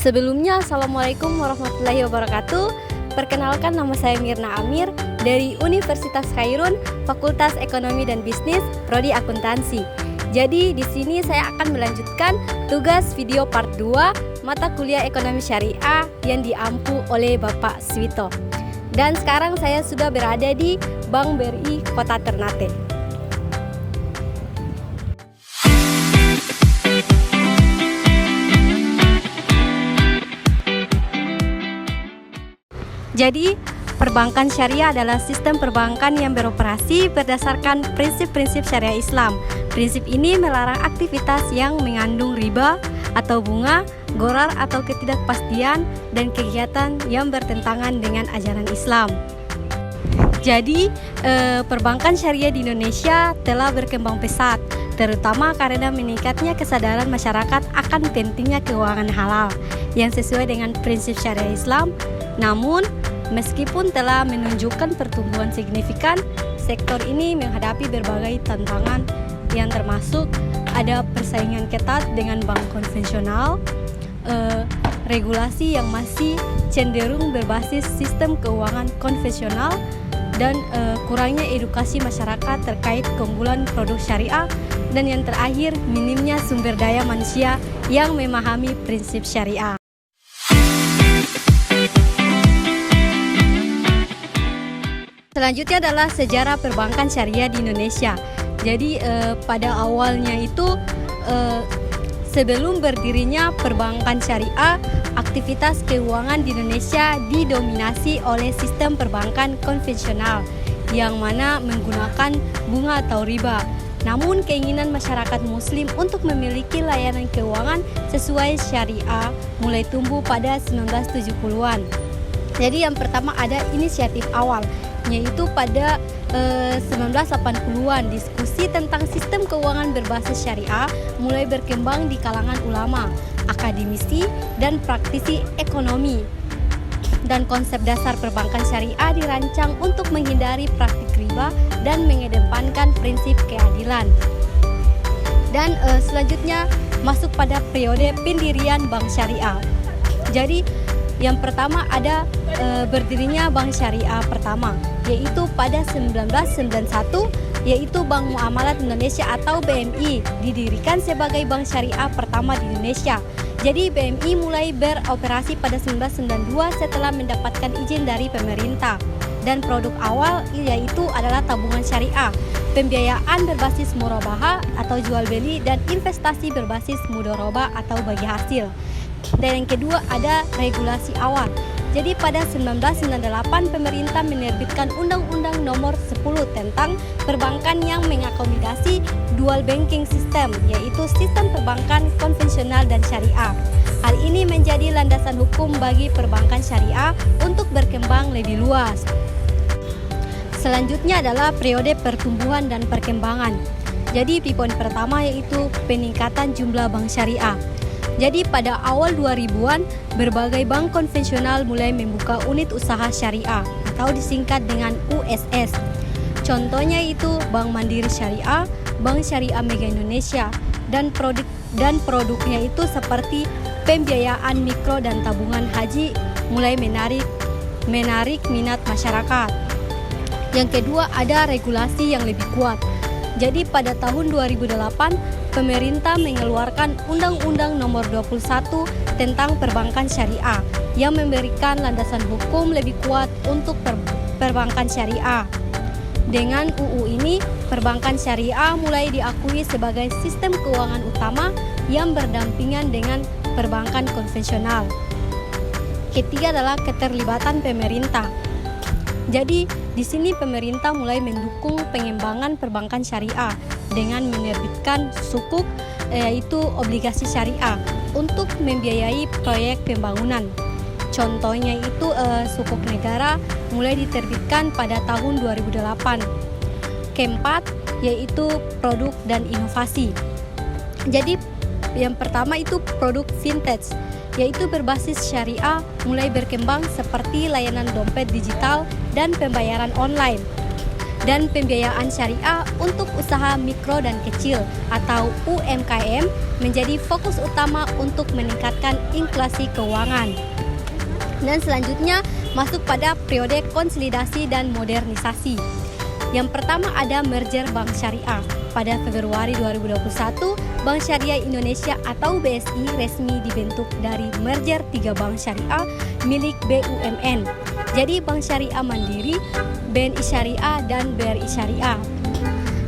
Sebelumnya, Assalamualaikum warahmatullahi wabarakatuh. Perkenalkan, nama saya Mirna Amir dari Universitas Khairun, Fakultas Ekonomi dan Bisnis, Prodi Akuntansi. Jadi di sini saya akan melanjutkan tugas video part 2 mata kuliah Ekonomi Syariah yang diampu oleh Bapak Swito. Dan sekarang saya sudah berada di Bank BRI Kota Ternate. Jadi, perbankan syariah adalah sistem perbankan yang beroperasi berdasarkan prinsip-prinsip syariah Islam. Prinsip ini melarang aktivitas yang mengandung riba atau bunga, ghorar atau ketidakpastian, dan kegiatan yang bertentangan dengan ajaran Islam. Jadi, perbankan syariah di Indonesia telah berkembang pesat, terutama karena meningkatnya kesadaran masyarakat akan pentingnya keuangan halal yang sesuai dengan prinsip syariah Islam. Namun, meskipun telah menunjukkan pertumbuhan signifikan, sektor ini menghadapi berbagai tantangan yang termasuk ada persaingan ketat dengan bank konvensional, regulasi yang masih cenderung berbasis sistem keuangan konvensional, dan kurangnya edukasi masyarakat terkait keunggulan produk syariah, dan yang terakhir minimnya sumber daya manusia yang memahami prinsip syariah. Selanjutnya adalah sejarah perbankan syariah di Indonesia. Jadi pada awalnya itu sebelum berdirinya perbankan syariah, aktivitas keuangan di Indonesia didominasi oleh sistem perbankan konvensional yang mana menggunakan bunga atau riba. Namun keinginan masyarakat muslim untuk memiliki layanan keuangan sesuai syariah mulai tumbuh pada 1970-an. Jadi yang pertama ada inisiatif awal, yaitu pada 1980-an diskusi tentang sistem keuangan berbasis syariah mulai berkembang di kalangan ulama, akademisi, dan praktisi ekonomi. Dan konsep dasar perbankan syariah dirancang untuk menghindari praktik riba dan mengedepankan prinsip keadilan. Dan selanjutnya masuk pada periode pendirian bank syariah. Jadi yang pertama ada berdirinya Bank Syariah pertama, yaitu pada 1991, yaitu Bank Muamalat Indonesia atau BMI, didirikan sebagai bank syariah pertama di Indonesia. Jadi BMI mulai beroperasi pada 1992 setelah mendapatkan izin dari pemerintah. Dan produk awal yaitu adalah tabungan syariah, pembiayaan berbasis murabahah atau jual beli, dan investasi berbasis mudharabah atau bagi hasil. Dan yang kedua ada regulasi awal. Jadi pada 1998 pemerintah menerbitkan Undang-Undang Nomor 10 tentang perbankan yang mengakomodasi dual banking system, yaitu sistem perbankan konvensional dan syariah. Hal ini menjadi landasan hukum bagi perbankan syariah untuk berkembang lebih luas. Selanjutnya adalah periode pertumbuhan dan perkembangan. Jadi di poin pertama yaitu peningkatan jumlah bank syariah. Jadi pada awal 2000-an, berbagai bank konvensional mulai membuka unit usaha syariah atau disingkat dengan USS. Contohnya itu Bank Mandiri Syariah, Bank Syariah Mega Indonesia, dan produknya itu seperti pembiayaan mikro dan tabungan haji mulai menarik minat masyarakat. Yang kedua ada regulasi yang lebih kuat. Jadi pada tahun 2008, pemerintah mengeluarkan Undang-Undang Nomor 21 tentang perbankan syariah yang memberikan landasan hukum lebih kuat untuk perbankan syariah. Dengan UU ini, perbankan syariah mulai diakui sebagai sistem keuangan utama yang berdampingan dengan perbankan konvensional. Ketiga adalah keterlibatan pemerintah. Jadi, di sini pemerintah mulai mendukung pengembangan perbankan syariah dengan menerbitkan sukuk, yaitu obligasi syariah, untuk membiayai proyek pembangunan. Contohnya itu sukuk negara mulai diterbitkan pada tahun 2008. Keempat, yaitu produk dan inovasi. Jadi, yang pertama itu produk vintage, yaitu berbasis syariah mulai berkembang seperti layanan dompet digital dan pembayaran online. dan pembiayaan syariah untuk usaha mikro dan kecil atau UMKM menjadi fokus utama untuk meningkatkan inklusi keuangan. Dan selanjutnya masuk pada periode konsolidasi dan modernisasi. Yang pertama ada merger Bank Syariah. Pada Februari 2021, Bank Syariah Indonesia atau BSI resmi dibentuk dari merger 3 bank syariah milik BUMN. Jadi Bank Syariah Mandiri, BNI Syariah, dan BRI Syariah.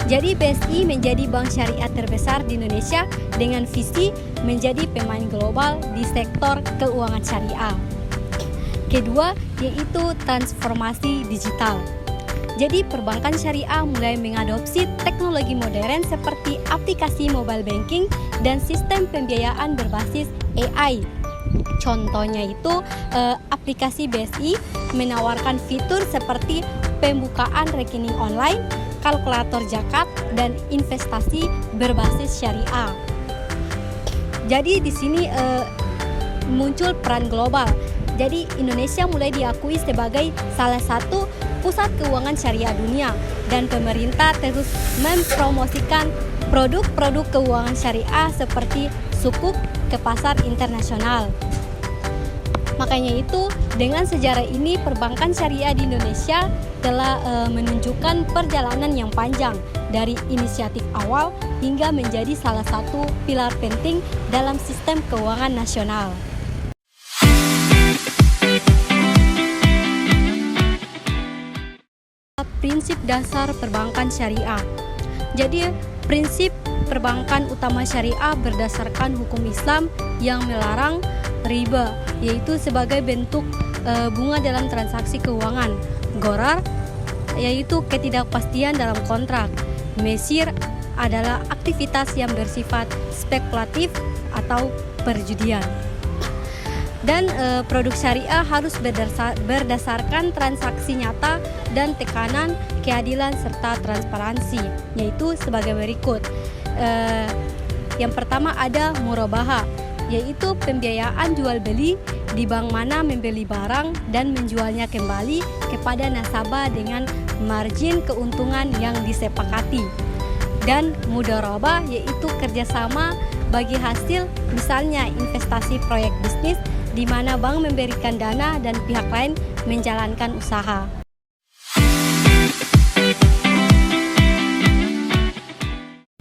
Jadi BSI menjadi bank syariah terbesar di Indonesia dengan visi menjadi pemain global di sektor keuangan syariah. Kedua yaitu transformasi digital. Jadi perbankan syariah mulai mengadopsi teknologi modern seperti aplikasi mobile banking dan sistem pembiayaan berbasis AI. Contohnya itu aplikasi BSI menawarkan fitur seperti pembukaan rekening online, kalkulator zakat, dan investasi berbasis syariah. Jadi di sini muncul peran global. Jadi Indonesia mulai diakui sebagai salah satu pusat keuangan syariah dunia dan pemerintah terus mempromosikan produk-produk keuangan syariah seperti sukuk ke pasar internasional. Makanya itu dengan sejarah ini perbankan syariah di Indonesia telah menunjukkan perjalanan yang panjang dari inisiatif awal hingga menjadi salah satu pilar penting dalam sistem keuangan nasional. Prinsip dasar perbankan syariah. Jadi prinsip perbankan utama syariah berdasarkan hukum Islam yang melarang riba, yaitu sebagai bentuk bunga dalam transaksi keuangan. Gharar yaitu ketidakpastian dalam kontrak. Mesir adalah aktivitas yang bersifat spekulatif atau perjudian. Dan produk syariah harus berdasarkan transaksi nyata dan tekanan keadilan serta transparansi, yaitu sebagai berikut. Yang pertama ada murabaha, yaitu pembiayaan jual beli di bank mana membeli barang dan menjualnya kembali kepada nasabah dengan margin keuntungan yang disepakati. Dan mudharabah yaitu kerjasama bagi hasil, misalnya investasi proyek bisnis di mana bank memberikan dana dan pihak lain menjalankan usaha.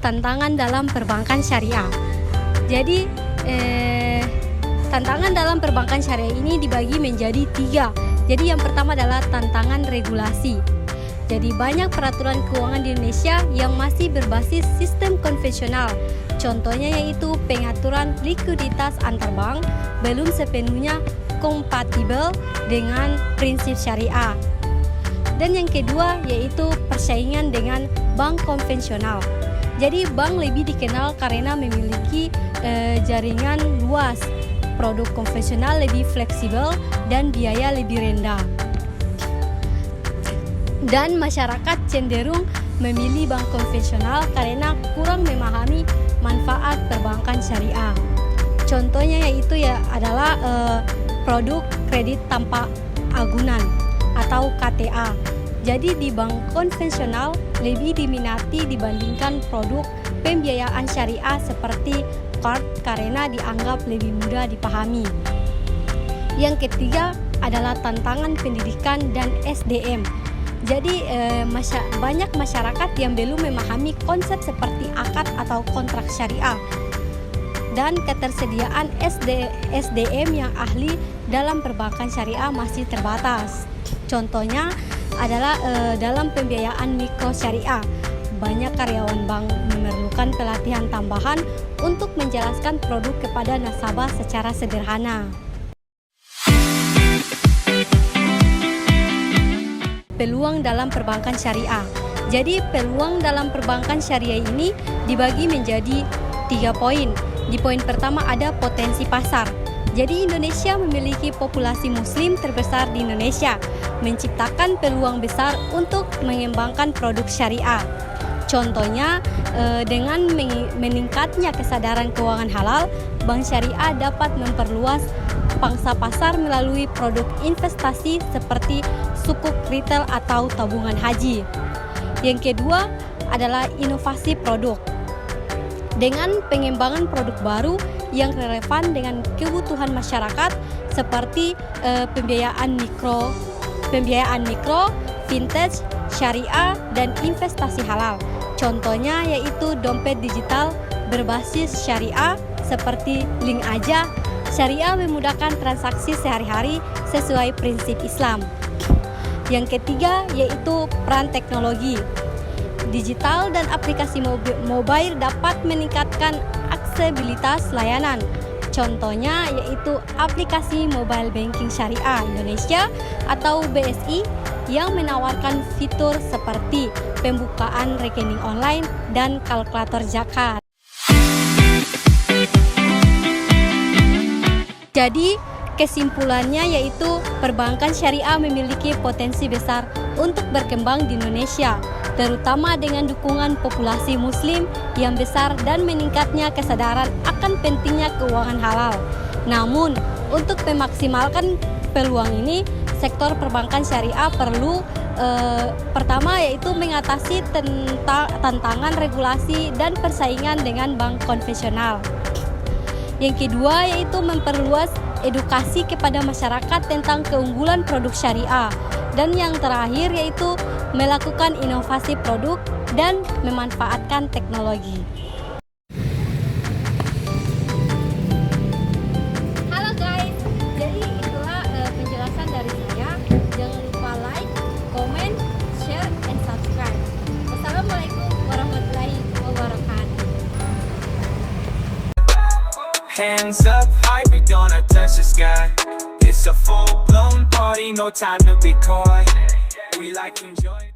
Tantangan dalam perbankan syariah. Jadi tantangan dalam perbankan syariah ini dibagi menjadi 3. Jadi yang pertama adalah tantangan regulasi. Jadi banyak peraturan keuangan di Indonesia yang masih berbasis sistem konvensional. Contohnya yaitu pengaturan likuiditas antar bank belum sepenuhnya kompatibel dengan prinsip syariah. Dan yang kedua yaitu persaingan dengan bank konvensional. Jadi bank lebih dikenal karena memiliki jaringan luas, produk konvensional lebih fleksibel dan biaya lebih rendah. Dan masyarakat cenderung memilih bank konvensional karena kurang memahami manfaat perbankan syariah. Contohnya yaitu adalah produk kredit tanpa agunan atau KTA. Jadi di bank konvensional lebih diminati dibandingkan produk pembiayaan syariah seperti card karena dianggap lebih mudah dipahami. Yang ketiga adalah tantangan pendidikan dan SDM. Jadi banyak masyarakat yang belum memahami konsep seperti akad atau kontrak syariah dan ketersediaan SDM yang ahli dalam perbankan syariah masih terbatas. Contohnya adalah dalam pembiayaan mikro syariah. Banyak karyawan bank memerlukan pelatihan tambahan untuk menjelaskan produk kepada nasabah secara sederhana. Peluang dalam perbankan syariah. Jadi peluang dalam perbankan syariah ini dibagi menjadi 3 poin. Di poin pertama ada potensi pasar. Jadi Indonesia memiliki populasi muslim terbesar di Indonesia, menciptakan peluang besar untuk mengembangkan produk syariah. Contohnya dengan meningkatnya kesadaran keuangan halal, bank syariah dapat memperluas pangsa pasar melalui produk investasi seperti sukuk retail atau tabungan haji. Yang kedua adalah inovasi produk. Dengan pengembangan produk baru yang relevan dengan kebutuhan masyarakat seperti pembiayaan mikro, vintage, syariah, dan investasi halal. Contohnya yaitu dompet digital berbasis syariah seperti Link Aja. Syariah memudahkan transaksi sehari-hari sesuai prinsip Islam. Yang ketiga yaitu peran teknologi. Digital dan aplikasi mobile dapat meningkatkan aksesibilitas layanan. Contohnya yaitu aplikasi Mobile Banking Syariah Indonesia atau BSI yang menawarkan fitur seperti pembukaan rekening online dan kalkulator zakat. Jadi, kesimpulannya yaitu perbankan syariah memiliki potensi besar untuk berkembang di Indonesia, terutama dengan dukungan populasi muslim yang besar dan meningkatnya kesadaran akan pentingnya keuangan halal. Namun, untuk memaksimalkan peluang ini, sektor perbankan syariah perlu pertama yaitu mengatasi tantangan regulasi dan persaingan dengan bank konvensional. Yang kedua yaitu memperluas edukasi kepada masyarakat tentang keunggulan produk syariah. Dan yang terakhir yaitu melakukan inovasi produk dan memanfaatkan teknologi. Halo guys, jadi itulah penjelasan dari saya. Jangan lupa like, comment, share, and subscribe. Wassalamualaikum warahmatullahi wabarakatuh. Hands up high, we gonna touch the sky. It's a full-blown party, no time to be coy. We like enjoy.